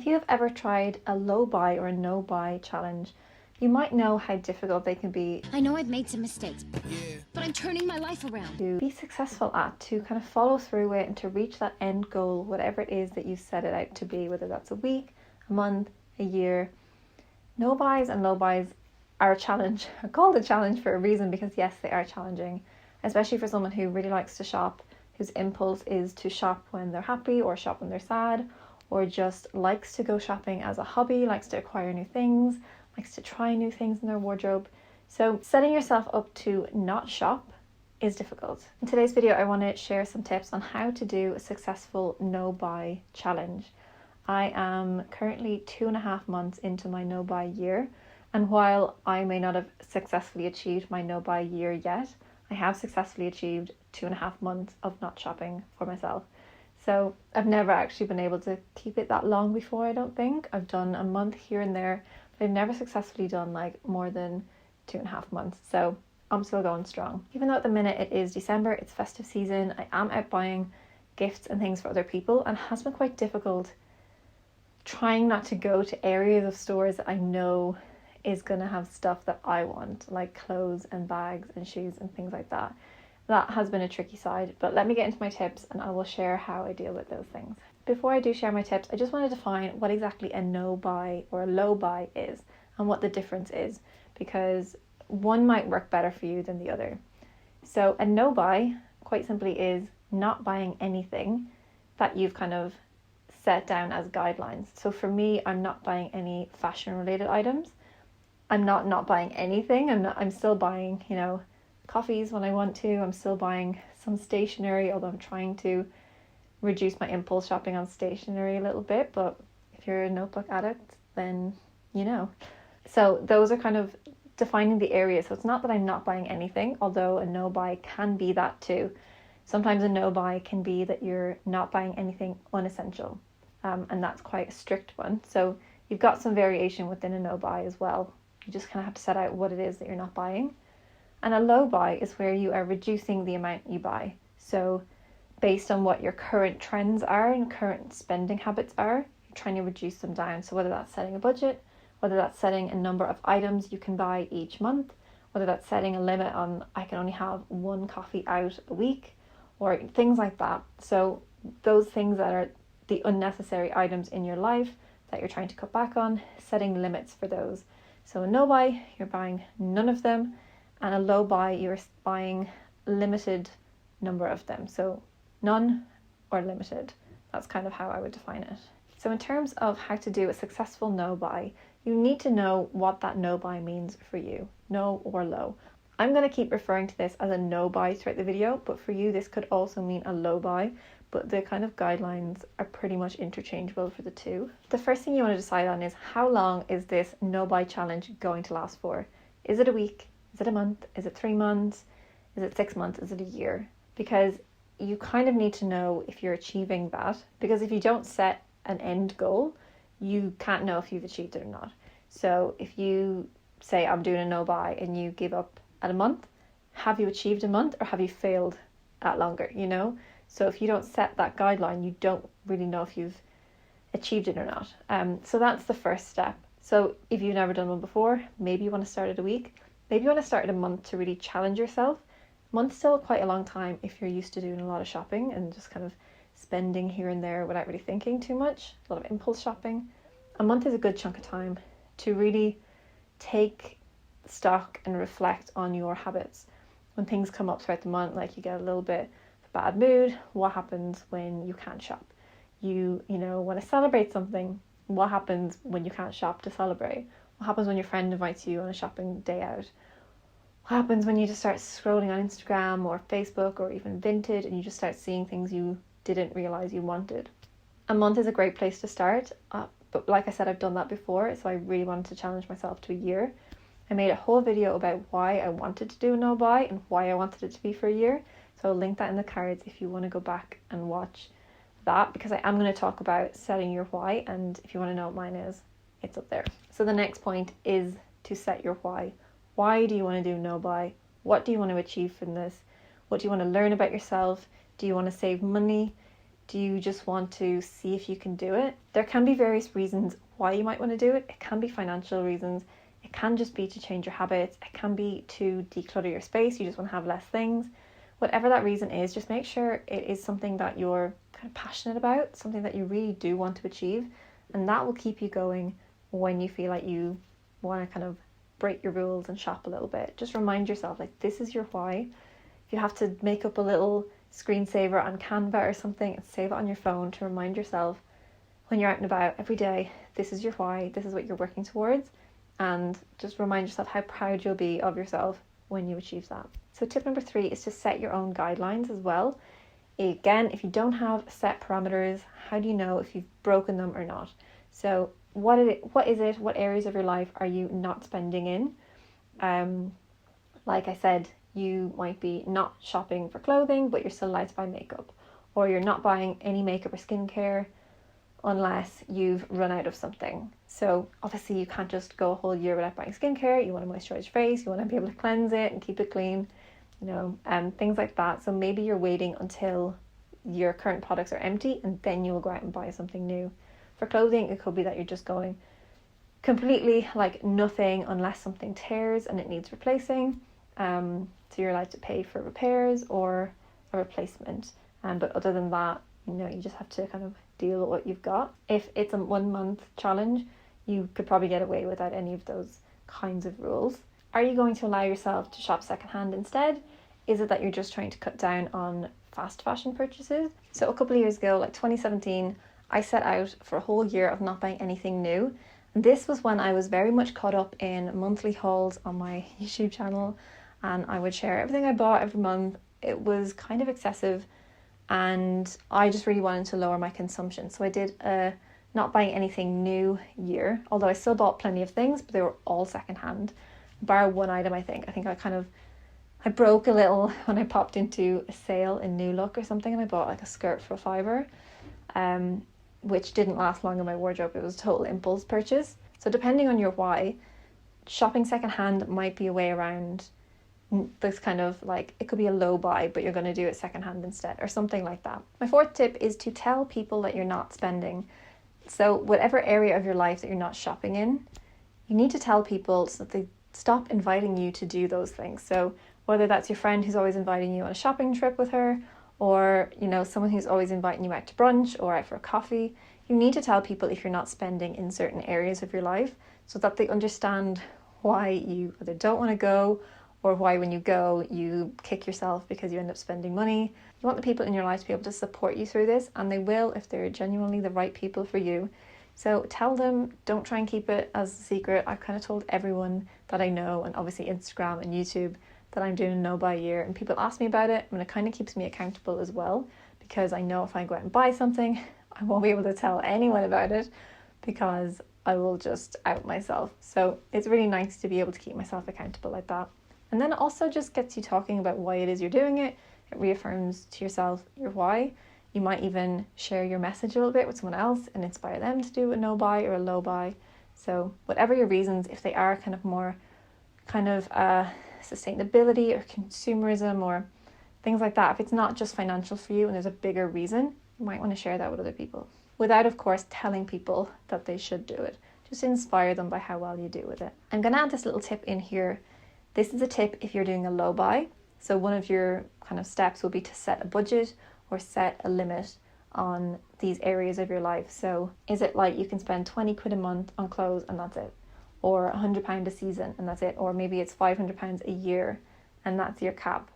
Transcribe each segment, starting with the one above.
If you have ever tried a low buy or a no buy challenge, you might know how difficult they can be. I know I've made some mistakes, but I'm turning my life around. To be successful at, to kind of follow through it and to reach that end goal, whatever it is that you set it out to be, whether that's a week, a month, a year. No buys and low buys are a challenge. Are called a challenge for a reason because yes, they are challenging, especially for someone who really likes to shop, whose impulse is to shop when they're happy or shop when they're sad, or just likes to go shopping as a hobby, likes to acquire new things, likes to try new things in their wardrobe. So setting yourself up to not shop is difficult. In today's video, I want to share some tips on how to do a successful no buy challenge. I am currently 2.5 months into my no buy year, and while I may not have successfully achieved my no buy year yet, I have successfully achieved 2.5 months of not shopping for myself. So I've never actually been able to keep it that long before, I don't think. I've done a month here and there, but I've never successfully done like more than 2.5 months. So I'm still going strong. Even though at the minute it is December, it's festive season, I am out buying gifts and things for other people, and it has been quite difficult trying not to go to areas of stores that I know is going to have stuff that I want, like clothes and bags and shoes and things like that. That has been a tricky side, but let me get into my tips and I will share how I deal with those things. Before I do share my tips, I just want to define what exactly a no buy or a low buy is and what the difference is, because one might work better for you than the other. So a no buy, quite simply, is not buying anything that you've kind of set down as guidelines. So for me, I'm not buying any fashion related items. I'm not buying anything. I'm still buying, coffees when I want to. I'm still buying some stationery, although I'm trying to reduce my impulse shopping on stationery a little bit. But if you're a notebook addict, then you know. So those are kind of defining the area. So it's not that I'm not buying anything, although a no buy can be that too. Sometimes a no buy can be that you're not buying anything unessential, and that's quite a strict one. So you've got some variation within a no buy as well. You just kind of have to set out what it is that you're not buying. And a low buy is where you are reducing the amount you buy. So based on what your current trends are and current spending habits are, you're trying to reduce them down. So whether that's setting a budget, whether that's setting a number of items you can buy each month, whether that's setting a limit on I can only have one coffee out a week, or things like that. So those things that are the unnecessary items in your life that you're trying to cut back on, setting limits for those. So a no buy, you're buying none of them, and a low buy, you're buying limited number of them. So none or limited. That's kind of how I would define it. So in terms of how to do a successful no buy, you need to know what that no buy means for you, no or low. I'm going to keep referring to this as a no buy throughout the video, but for you this could also mean a low buy, but the kind of guidelines are pretty much interchangeable for the two. The first thing you want to decide on is how long is this no buy challenge going to last for? Is it a week? Is it a month? Is it 3 months? Is it 6 months? Is it a year? Because you kind of need to know if you're achieving that, because if you don't set an end goal, you can't know if you've achieved it or not. So if you say I'm doing a no buy and you give up at a month, have you achieved a month or have you failed at longer, So if you don't set that guideline, you don't really know if you've achieved it or not. So that's the first step. So if you've never done one before, maybe you want to start at a week, maybe you want to start at a month to really challenge yourself. A month's still quite a long time if you're used to doing a lot of shopping and just kind of spending here and there without really thinking too much, a lot of impulse shopping. A month is a good chunk of time to really take stock and reflect on your habits. When things come up throughout the month, like you get a little bit of a bad mood, what happens when you can't shop? You want to celebrate something, what happens when you can't shop to celebrate? What happens when your friend invites you on a shopping day out? What happens when you just start scrolling on Instagram or Facebook or even Vinted and you just start seeing things you didn't realize you wanted? A month is a great place to start, but like I said, I've done that before, so I really wanted to challenge myself to a year. I made a whole video about why I wanted to do a no buy and why I wanted it to be for a year, so I'll link that in the cards if you want to go back and watch that, because I am going to talk about setting your why, and if you want to know what mine is, it's up there. So the next point is to set your why. Why do you want to do no buy? What do you want to achieve from this? What do you want to learn about yourself? Do you want to save money? Do you just want to see if you can do it? There can be various reasons why you might want to do it. It can be financial reasons. It can just be to change your habits. It can be to declutter your space. You just want to have less things. Whatever that reason is, just make sure it is something that you're kind of passionate about, something that you really do want to achieve, and that will keep you going when you feel like you want to kind of break your rules and shop a little bit. Just remind yourself, like, this is your why. If you have to make up a little screensaver on Canva or something and save it on your phone to remind yourself when you're out and about every day, this is your why, this is what you're working towards, and just remind yourself how proud you'll be of yourself when you achieve that. So tip number 3 is to set your own guidelines as well. Again, if you don't have set parameters, how do you know if you've broken them or not? So what areas of your life are you not spending in? Like I said, you might be not shopping for clothing, but you're still allowed to buy makeup, or you're not buying any makeup or skincare unless you've run out of something. So obviously you can't just go a whole year without buying skincare. You want to moisturize your face, you want to be able to cleanse it and keep it clean, things like that. So maybe you're waiting until your current products are empty and then you will go out and buy something new. For clothing, it could be that you're just going completely like nothing unless something tears and it needs replacing. So you're allowed to pay for repairs or a replacement. But other than that, you just have to kind of deal with what you've got. If it's a 1 month challenge, you could probably get away without any of those kinds of rules. Are you going to allow yourself to shop secondhand instead? Is it that you're just trying to cut down on fast fashion purchases? So a couple of years ago, like 2017, I set out for a whole year of not buying anything new. And this was when I was very much caught up in monthly hauls on my YouTube channel, and I would share everything I bought every month. It was kind of excessive, and I just really wanted to lower my consumption. So I did a not buying anything new year, although I still bought plenty of things, but they were all secondhand, bar one item. I think I broke a little when I popped into a sale in New Look or something, and I bought like a skirt for £5, which didn't last long in my wardrobe. It was a total impulse purchase. So depending on your why, shopping secondhand might be a way around this kind of like, it could be a low buy, but you're going to do it secondhand instead or something like that. My 4th tip is to tell people that you're not spending. So whatever area of your life that you're not shopping in, you need to tell people so that they stop inviting you to do those things. So whether that's your friend who's always inviting you on a shopping trip with her, or someone who's always inviting you out to brunch or out for a coffee, you need to tell people if you're not spending in certain areas of your life so that they understand why you either don't want to go, or why when you go you kick yourself because you end up spending money. You want the people in your life to be able to support you through this, and they will if they're genuinely the right people for you. So tell them, don't try and keep it as a secret. I've kind of told everyone that I know, and obviously Instagram and YouTube, that I'm doing a no buy year, and people ask me about it, and it kind of keeps me accountable as well, because I know if I go out and buy something, I won't be able to tell anyone about it because I will just out myself. So it's really nice to be able to keep myself accountable like that. And then it also just gets you talking about why it is you're doing it. It reaffirms to yourself your why. You might even share your message a little bit with someone else and inspire them to do a no buy or a low buy. So whatever your reasons, if they are kind of more kind of sustainability or consumerism or things like that, if it's not just financial for you and there's a bigger reason, you might want to share that with other people. Without, of course, telling people that they should do it. Just inspire them by how well you do with it. I'm going to add this little tip in here. This is a tip if you're doing a low buy. So one of your kind of steps will be to set a budget or set a limit on these areas of your life. So is it like you can spend 20 quid a month on clothes and that's it? Or £100 a season and that's it? Or maybe it's £500 a year and that's your cap?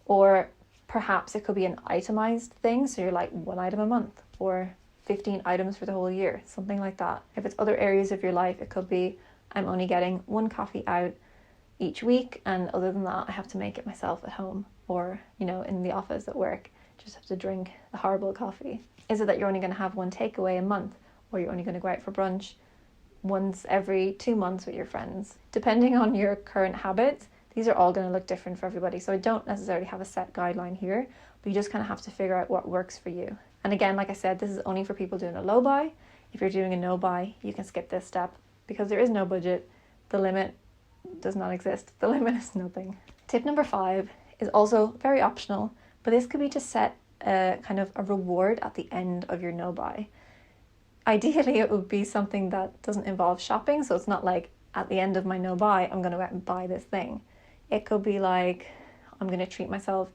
Or perhaps it could be an itemized thing. So you're like 1 item a month or 15 items for the whole year, something like that. If it's other areas of your life, it could be I'm only getting 1 coffee out each week, and other than that I have to make it myself at home, or in the office at work, just have to drink the horrible coffee. Is it that you're only going to have 1 takeaway a month, or you're only going to go out for brunch once every 2 months with your friends? Depending on your current habits, these are all going to look different for everybody, so I don't necessarily have a set guideline here, but you just kind of have to figure out what works for you. And again, like I said, this is only for people doing a low buy. If you're doing a no buy, you can skip this step because there is no budget. The limit does not exist. The limit is nothing. Tip number 5 is also very optional, but this could be to set a kind of a reward at the end of your no buy. Ideally, it would be something that doesn't involve shopping, so it's not like at the end of my no buy, I'm going to go out and buy this thing. It could be like, I'm going to treat myself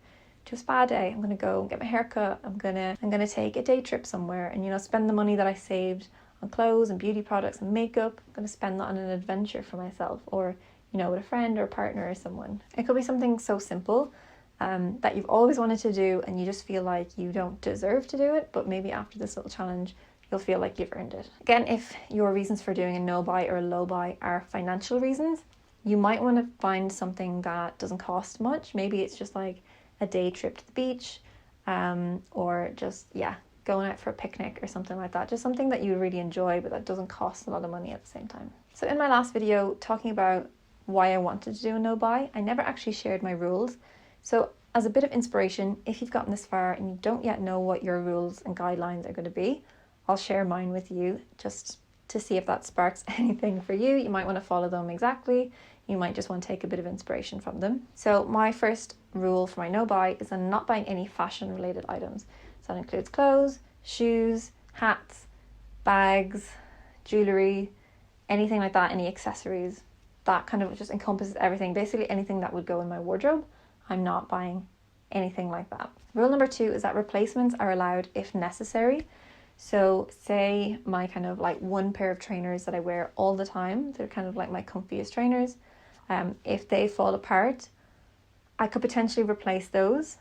to a spa day. I'm going to go get my hair cut. I'm going to take a day trip somewhere and, you know, spend the money that I saved on clothes and beauty products and makeup. I'm going to spend that on an adventure for myself, or, you know, with a friend or a partner or someone. It could be something so simple that you've always wanted to do and you just feel like you don't deserve to do it, but maybe after this little challenge, you'll feel like you've earned it. Again, if your reasons for doing a no buy or a low buy are financial reasons, you might want to find something that doesn't cost much. Maybe it's just like a day trip to the beach, or just, going out for a picnic or something like that. Just something that you really enjoy, but that doesn't cost a lot of money at the same time. So in my last video, talking about why I wanted to do a no buy, I never actually shared my rules. So as a bit of inspiration, if you've gotten this far and you don't yet know what your rules and guidelines are going to be, I'll share mine with you just to see if that sparks anything for you. You might want to follow them exactly. You might just want to take a bit of inspiration from them. So my first rule for my no buy is I'm not buying any fashion related items. So that includes clothes, shoes, hats, bags, jewellery, anything like that, any accessories. That kind of just encompasses everything. Basically anything that would go in my wardrobe, I'm not buying anything like that. Rule number 2 is that replacements are allowed if necessary. So say my kind of like one pair of trainers that I wear all the time, they're kind of like my comfiest trainers. If they fall apart, I could potentially replace those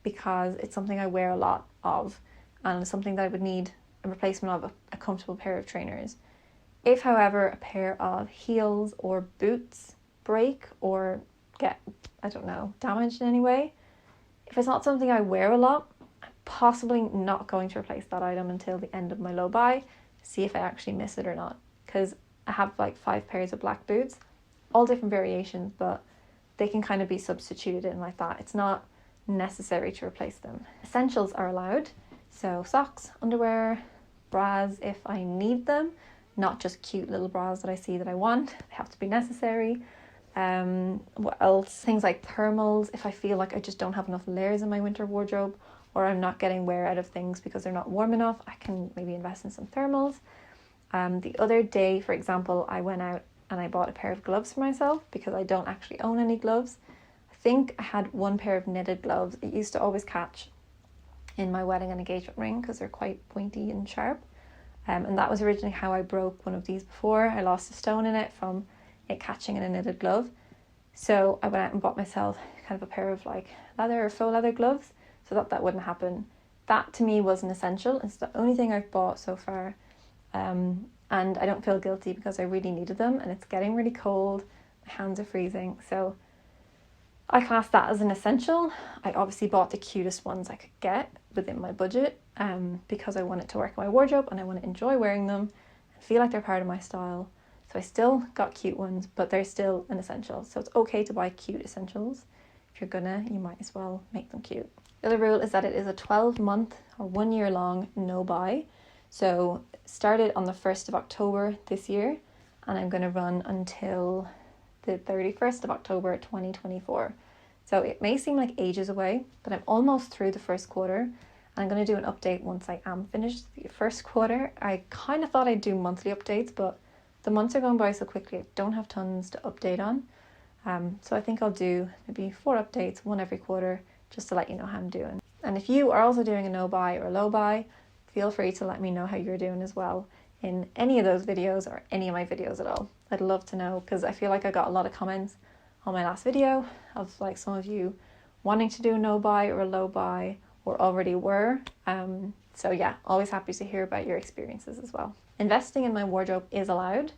because it's something I wear a lot of and it's something that I would need a replacement of, a comfortable pair of trainers. If, however, a pair of heels or boots break or get, damaged in any way, if it's not something I wear a lot, possibly not going to replace that item until the end of my low buy, see if I actually miss it or not. Because I have like 5 pairs of black boots, all different variations, but they can kind of be substituted in like that. It's not necessary to replace them. Essentials are allowed, so socks, underwear, bras if I need them, not just cute little bras that I see that I want. They have to be necessary. What else? Things like thermals if I feel like I just don't have enough layers in my winter wardrobe, or I'm not getting wear out of things because they're not warm enough, I can maybe invest in some thermals. The other day, for example, I went out and I bought a pair of gloves for myself because I don't actually own any gloves. I think I had one pair of knitted gloves. It used to always catch in my wedding and engagement ring because they're quite pointy and sharp. And that was originally how I broke one of these before. I lost a stone in it from it catching in a knitted glove. So I went out and bought myself kind of a pair of like leather or faux leather gloves, so that wouldn't happen. That to me was an essential. It's the only thing I've bought so far. And I don't feel guilty because I really needed them and it's getting really cold. My hands are freezing. So I class that as an essential. I obviously bought the cutest ones I could get within my budget because I want it to work in my wardrobe and I want to enjoy wearing them and feel like they're part of my style. So I still got cute ones, but they're still an essential. So it's okay to buy cute essentials. If you're gonna, you might as well make them cute. The other rule is that it is a 12-month or 1 year long no buy. So it started on the 1st of October this year and I'm going to run until the 31st of October 2024. So it may seem like ages away, but I'm almost through the first quarter and I'm going to do an update once I am finished the first quarter. I kind of thought I'd do monthly updates, but the months are going by so quickly I don't have tons to update on. So I think I'll do maybe 4 updates, one every quarter, just to let you know how I'm doing. And if you are also doing a no buy or a low buy, feel free to let me know how you're doing as well in any of those videos or any of my videos at all. I'd love to know because I feel like I got a lot of comments on my last video of like some of you wanting to do a no buy or a low buy or already were. So yeah, always happy to hear about your experiences as well. Investing in my wardrobe is allowed,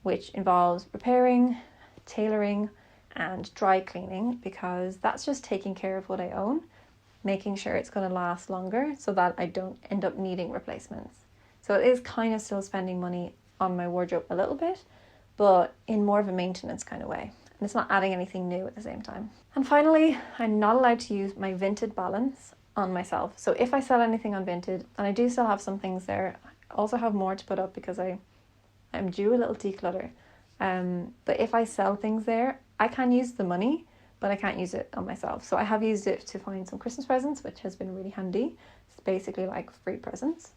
which involves repairing, tailoring, and dry cleaning because that's just taking care of what I own, making sure it's going to last longer so that I don't end up needing replacements. So it is kind of still spending money on my wardrobe a little bit, but in more of a maintenance kind of way. And it's not adding anything new at the same time. And finally, I'm not allowed to use my Vinted balance on myself. So if I sell anything on Vinted, and I do still have some things there, I also have more to put up because I'm due a little declutter. But if I sell things there, I can use the money, but I can't use it on myself. So I have used it to find some Christmas presents, which has been really handy. It's basically like free presents.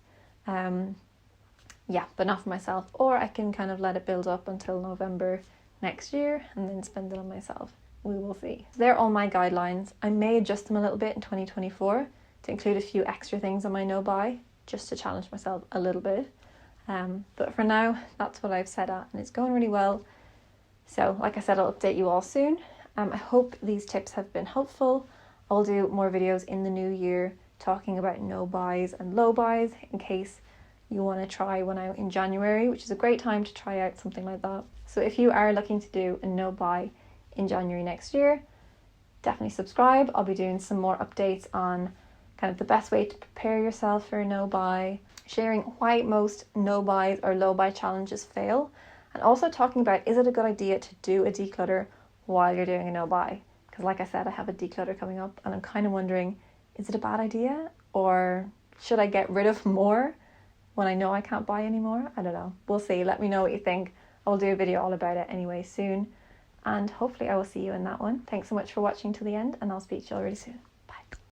Yeah, but not for myself. Or I can kind of let it build up until November next year and then spend it on myself. We will see. So they're all my guidelines. I may adjust them a little bit in 2024 to include a few extra things on my no buy, just to challenge myself a little bit. But for now, that's what I've set at, and it's going really well. So like I said, I'll update you all soon. I hope these tips have been helpful. I'll do more videos in the new year talking about no buys and low buys in case you want to try one out in January, which is a great time to try out something like that. So if you are looking to do a no buy in January next year, definitely subscribe. I'll be doing some more updates on kind of the best way to prepare yourself for a no buy, sharing why most no buys or low buy challenges fail, and also talking about, is it a good idea to do a declutter while you're doing a no buy? Because like I said, I have a declutter coming up and I'm kind of wondering, is it a bad idea, or should I get rid of more when I know I can't buy anymore? I don't know. We'll see. Let me know what you think. I'll do a video all about it anyway soon, and hopefully I will see you in that one. Thanks so much for watching to the end, and I'll speak to you all really soon.